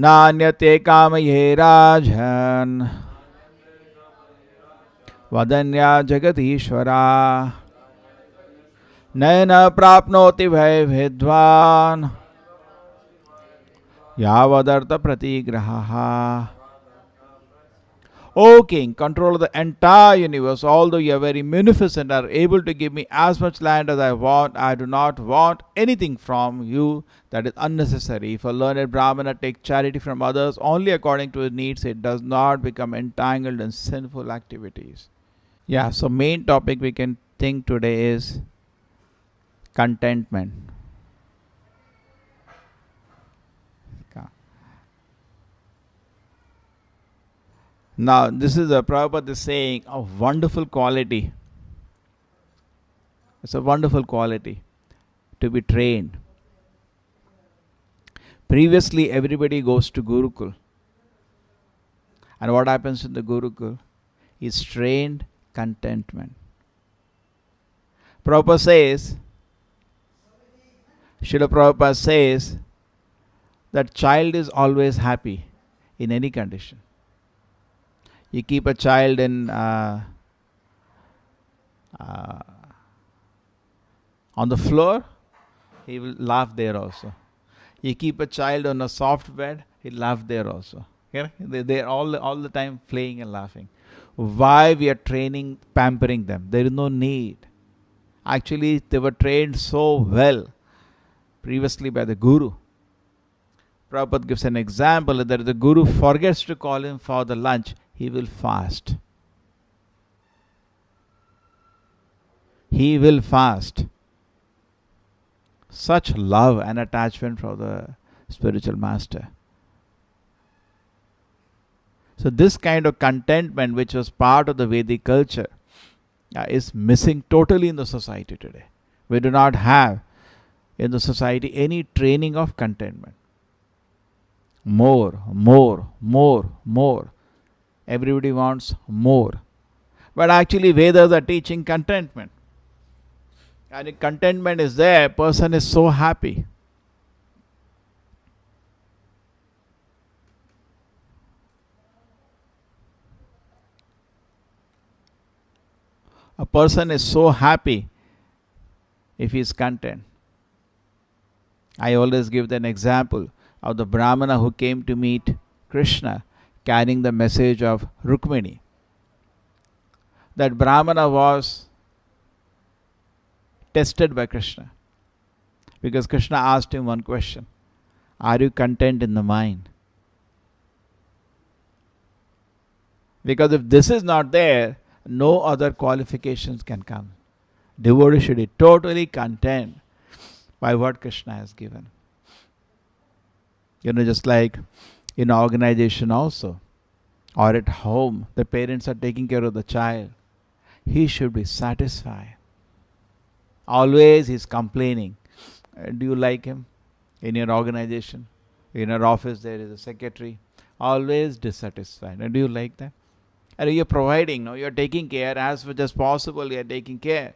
नान्यते कामये राजन् वदन्या जगदीश्वरा नैन प्राप्नोति भय विद्वान् यावदर्थ प्रतिग्रहः. O King, control of the entire universe, although you are very munificent, are able to give me as much land as I want. I do not want anything from you that is unnecessary. If a learned Brahmana takes charity from others only according to his needs, it does not become entangled in sinful activities. Yeah, so main topic we can think today is contentment. Now, this is a Prabhupada is saying a wonderful quality. It's a wonderful quality to be trained. Previously, everybody goes to Gurukul. And what happens in the Gurukul is trained contentment. Prabhupada says, Srila Prabhupada says that child is always happy in any condition. You keep a child in on the floor, he will laugh there also. You keep a child on a soft bed, he'll laugh there also. Yeah? They're all the time playing and laughing. Why we are training, pampering them? There is no need. Actually, they were trained so well previously by the Guru. Prabhupada gives an example that if the Guru forgets to call him for the lunch, he will fast. He will fast. Such love and attachment for the spiritual master. So this kind of contentment, which was part of the Vedic culture, is missing totally in the society today. We do not have in the society any training of contentment. More. Everybody wants more. But actually Vedas are teaching contentment. And if contentment is there, person is so happy. A person is so happy if he is content. I always give an example of the Brahmana who came to meet Krishna carrying the message of Rukmini. that Brahmana was tested by Krishna. Because Krishna asked him one question: are you content in the mind? Because if this is not there, no other qualifications can come. Devotee should be totally content by what Krishna has given. Just like in organization also, or at home, the parents are taking care of the child. He should be satisfied. Always he's complaining. Do you like him? In your organization, in your office, there is a secretary, always dissatisfied. And do you like that? And you're providing, you're taking care as much as possible, you're taking care.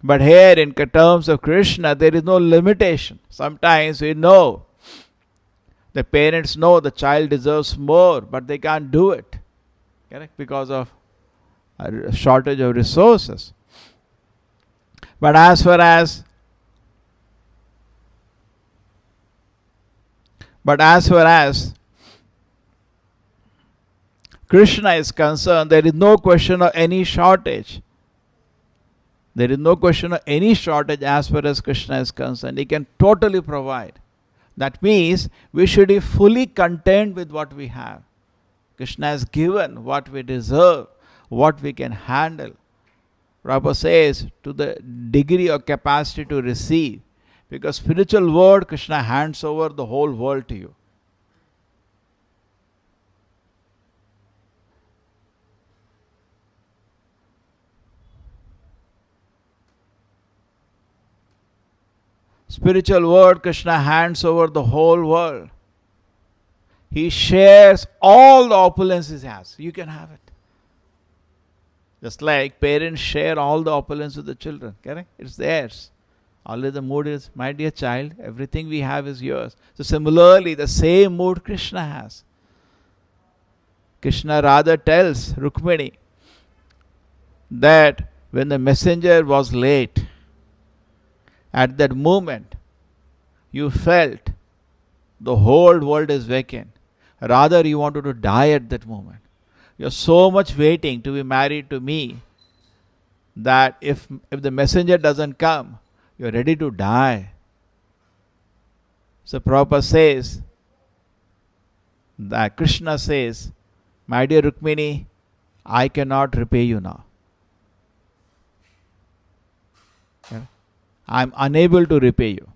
But here, in terms of Krishna, there is no limitation. Sometimes we know, the parents know the child deserves more, but they can't do it. Correct? Because of a shortage of resources. But as far as Krishna is concerned, there is no question of any shortage. There is no question of any shortage as far as Krishna is concerned. He can totally provide. That means we should be fully content with what we have. Krishna has given what we deserve, what we can handle. Prabhupada says, to the degree of capacity to receive. Because spiritual world, Krishna hands over the whole world to you. Spiritual world, Krishna hands over the whole world. He shares all the opulence he has. You can have it. Just like parents share all the opulence with the children. Correct? It's theirs. Always the mood is, my dear child, everything we have is yours. So similarly, the same mood Krishna has. Krishna rather tells Rukmini that when the messenger was late, at that moment, you felt the whole world is vacant. Rather, you wanted to die at that moment. You're so much waiting to be married to me that if the messenger doesn't come, you're ready to die. So Prabhupada says, that Krishna says, my dear Rukmini, I cannot repay you now. I am unable to repay you.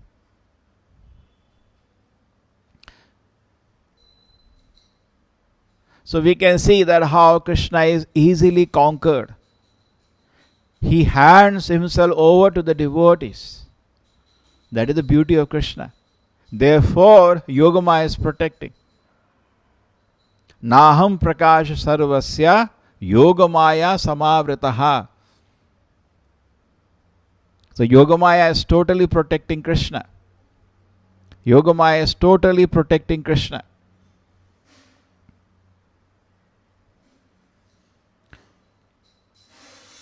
So we can see that how Krishna is easily conquered. He hands himself over to the devotees. That is the beauty of Krishna. Therefore, Yogamaya is protecting. Naham prakasha sarvasya Yogamaya samavritaha. So Yogamaya is totally protecting Krishna. Yogamaya is totally protecting Krishna.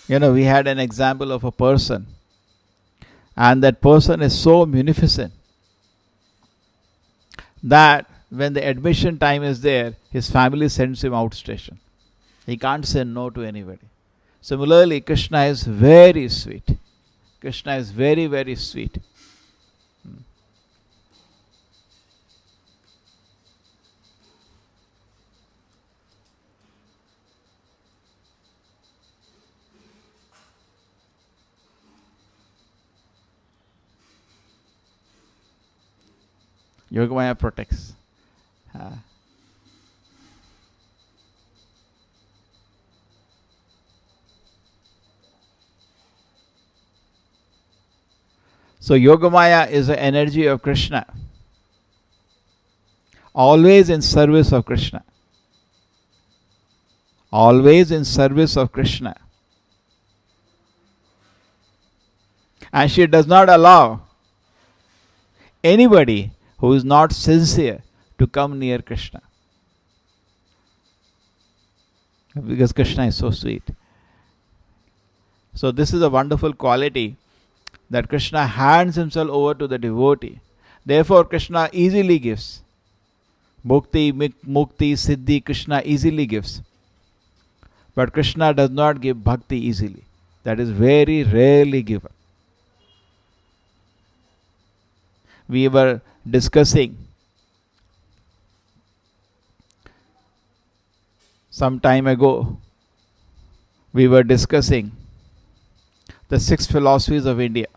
We had an example of a person, and that person is so munificent that when the admission time is there, his family sends him out station. He can't say no to anybody. Similarly, Krishna is very sweet. Krishna is very, very sweet. Yogamaya protects. So Yogamaya is the energy of Krishna. Always in service of Krishna. Always in service of Krishna. And she does not allow anybody who is not sincere to come near Krishna. Because Krishna is so sweet. So this is a wonderful quality, that Krishna hands himself over to the devotee. Therefore Krishna easily gives. Mukti, siddhi, Krishna easily gives. But Krishna does not give bhakti easily. That is very rarely given. We were discussing some time ago, we were discussing the 6 philosophies of India.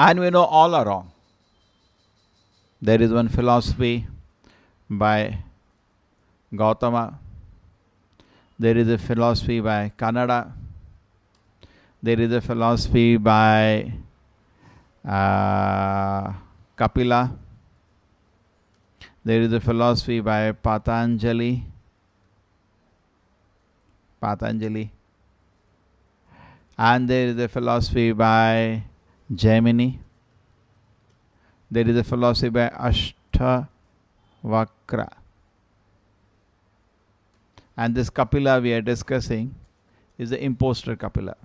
And we know all are wrong. There is one philosophy by Gautama. There is a philosophy by Kannada. There is a philosophy by Kapila. There is a philosophy by Patanjali. And there is a philosophy by Jaimini. There is a philosophy by Ashtavakra. And this Kapila we are discussing is the imposter Kapila.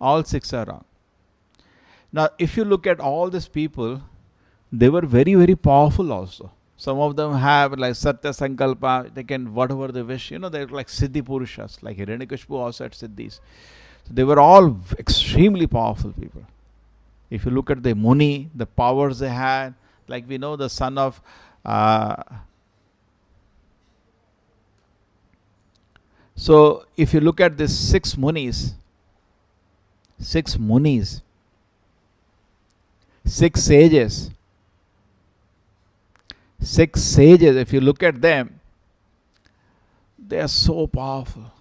All 6 are wrong. Now, if you look at all these people, they were very, very powerful also. Some of them have like Satya Sankalpa, they can whatever they wish. They're like Siddhi Purushas, like Hiranyakashipu also had Siddhis. So they were all extremely powerful people. If you look at the Muni, the powers they had, like we know the son of so if you look at these 6 Munis, 6 sages, if you look at them, they are so powerful.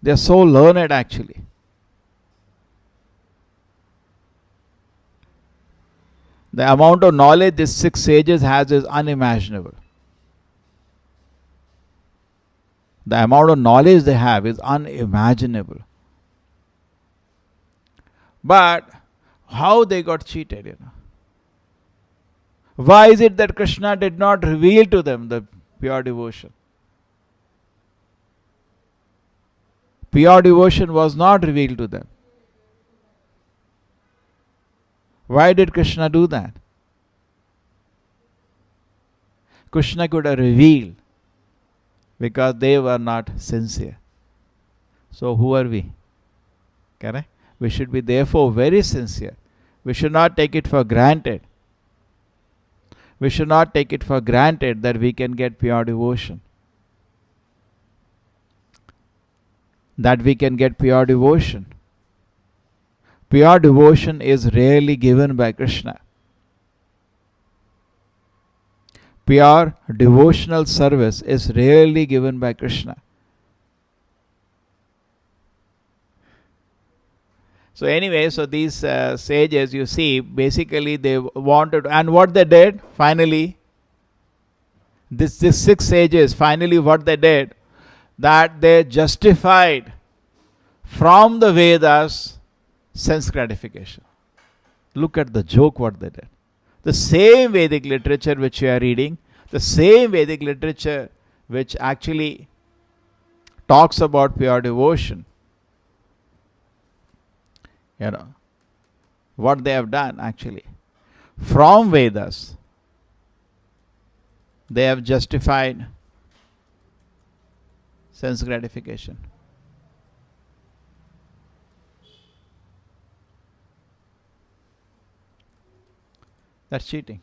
They are so learned actually. The amount of knowledge these 6 sages has is unimaginable. The amount of knowledge they have is unimaginable. But how they got cheated, Why is it that Krishna did not reveal to them the pure devotion? Pure devotion was not revealed to them. Why did Krishna do that? Krishna could have revealed because they were not sincere. So who are we? Correct? We should be therefore very sincere. We should not take it for granted. We should not take it for granted that we can get pure devotion. Pure devotion is rarely given by Krishna. Pure devotional service is rarely given by Krishna. So anyway, so these sages, you see, basically they wanted, and what they did, finally, these 6 sages, finally what they did, that they justified from the Vedas sense gratification. Look at the joke what they did. The same Vedic literature which you are reading, the same Vedic literature which actually talks about pure devotion, what they have done actually. From Vedas, they have justified sense gratification. That's cheating.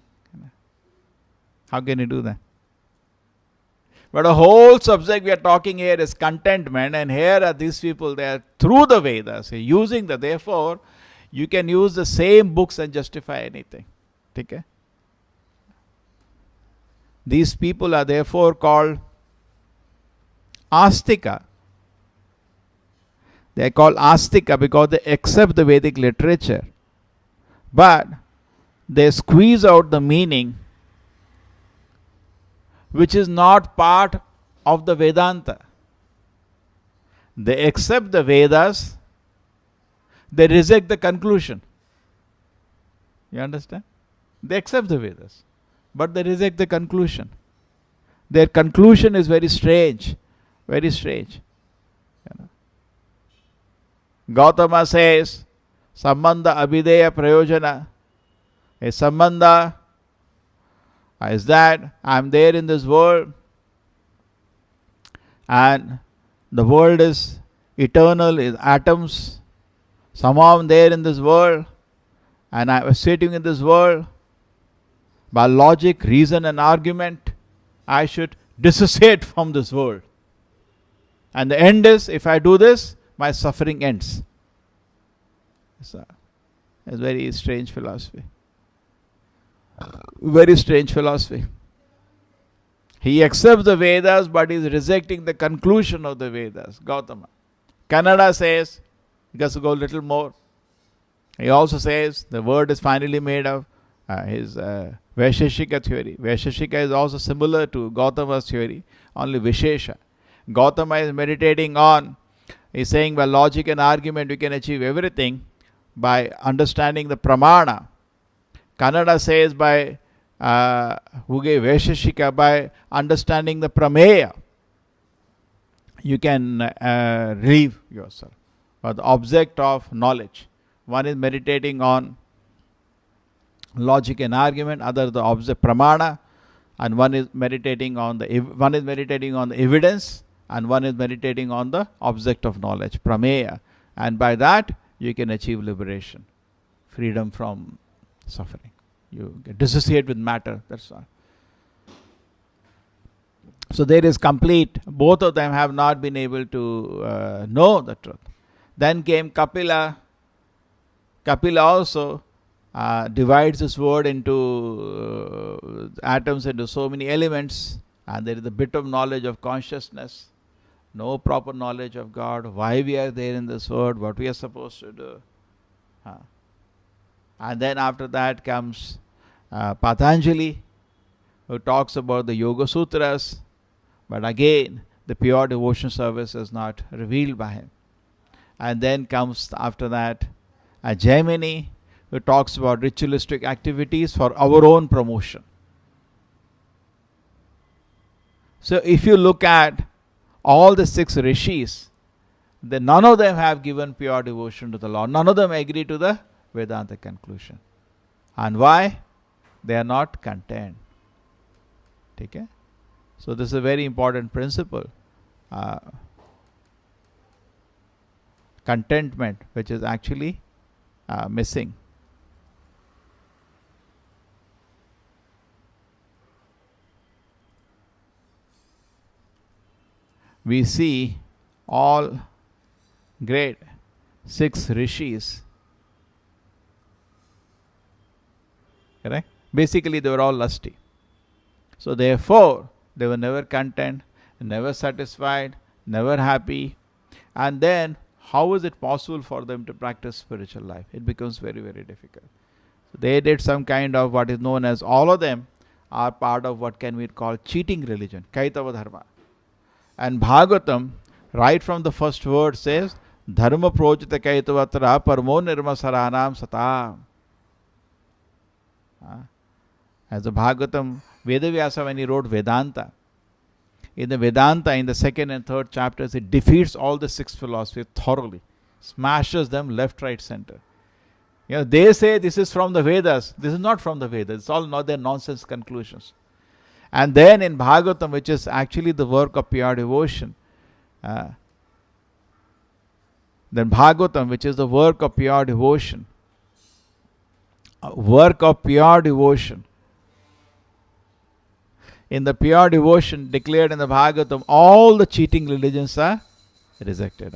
How can you do that? But the whole subject we are talking here is contentment, and here are these people, they are through the Vedas, using therefore, you can use the same books and justify anything. Okay? These people are therefore called Astika. They are called Astika because they accept the Vedic literature, but they squeeze out the meaning which is not part of the Vedanta. They accept the Vedas, they reject the conclusion. You understand? They accept the Vedas, but they reject the conclusion. Their conclusion is very strange, very strange. You know? Gautama says, Sambandha Abhideya Prayojana. A Sambandha is that I am there in this world, and the world is eternal, is atoms. Somehow I am there in this world, and I was sitting in this world. By logic, reason, and argument, I should dissociate from this world. And the end is, if I do this, my suffering ends. It's a very strange philosophy. Very strange philosophy. He accepts the Vedas, but is rejecting the conclusion of the Vedas. Gautama. Kannada says, he has to go a little more. He also says the word is finally made of his Vaisheshika theory. Vaisheshika is also similar to Gautama's theory, only Vishesha. Gautama is meditating on, he's saying by logic and argument we can achieve everything by understanding the pramana. Kannada says by Vaisheshika, by understanding the prameya, you can relieve yourself. But the object of knowledge, one is meditating on logic and argument, other the object pramana, and one is meditating on the evidence, and one is meditating on the object of knowledge, prameya, and by that you can achieve liberation, freedom from suffering. You get dissociate with matter. That's all. So there is complete. Both of them have not been able to know the truth. Then came Kapila. Kapila also divides this world into atoms into so many elements, and there is a bit of knowledge of consciousness, no proper knowledge of God, why we are there in this world, what we are supposed to do. And then after that comes Patanjali, who talks about the Yoga Sutras, but again the pure devotion service is not revealed by him. And then comes after that Jaimini, who talks about ritualistic activities for our own promotion. So if you look at all the 6 rishis, then none of them have given pure devotion to the Lord. None of them agree to the Vedanta conclusion. And why? They are not content. Okay? So this is a very important principle. Contentment, which is actually missing. We see all great 6 rishis. Correct? Basically, they were all lusty. So therefore, they were never content, never satisfied, never happy. And then, how is it possible for them to practice spiritual life? It becomes very, very difficult. So they did some kind of what is known as, all of them are part of what can we call cheating religion, Kaitava Dharma. And Bhagavatam, right from the first word, says, Dharma projita kaitavatra parmo nirma saranam satam. As the Bhagavatam, Vedavyasa, when he wrote Vedanta, in the Vedanta, in the 2nd and 3rd chapters, it defeats all the 6 philosophies thoroughly, smashes them left, right, center. You know, they say this is from the Vedas. This is not from the Vedas. It's all not their nonsense conclusions. And then in Bhagavatam, which is actually the work of pure devotion, then Bhagavatam, which is the work of pure devotion, in the pure devotion declared in the Bhagavatam, all the cheating religions are rejected.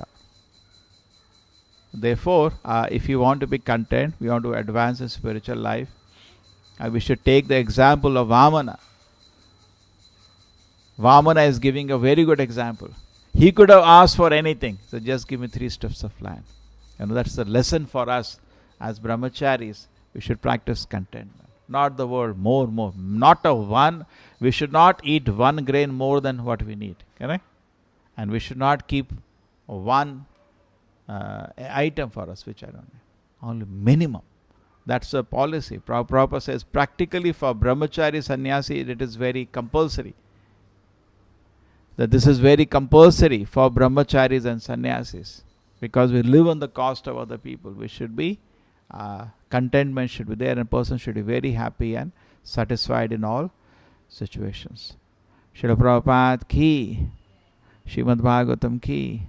Therefore, if you want to be content, we want to advance in spiritual life, we should take the example of Vamana. Vamana is giving a very good example. He could have asked for anything. So just give me 3 steps of land. That's the lesson for us as brahmacharis. We should practice contentment. not the world, more. Not a one. We should not eat one grain more than what we need. Correct? And we should not keep one item for us, which I don't know. Only minimum. That's a policy. Prabhupada says practically for brahmachari sannyasi it is very compulsory. That this is very compulsory for brahmacharis and sannyasis. Because we live on the cost of other people. We should be, contentment should be there, and a person should be very happy and satisfied in all situations. Srila Prabhupada ki, Srimad Bhagavatam ki.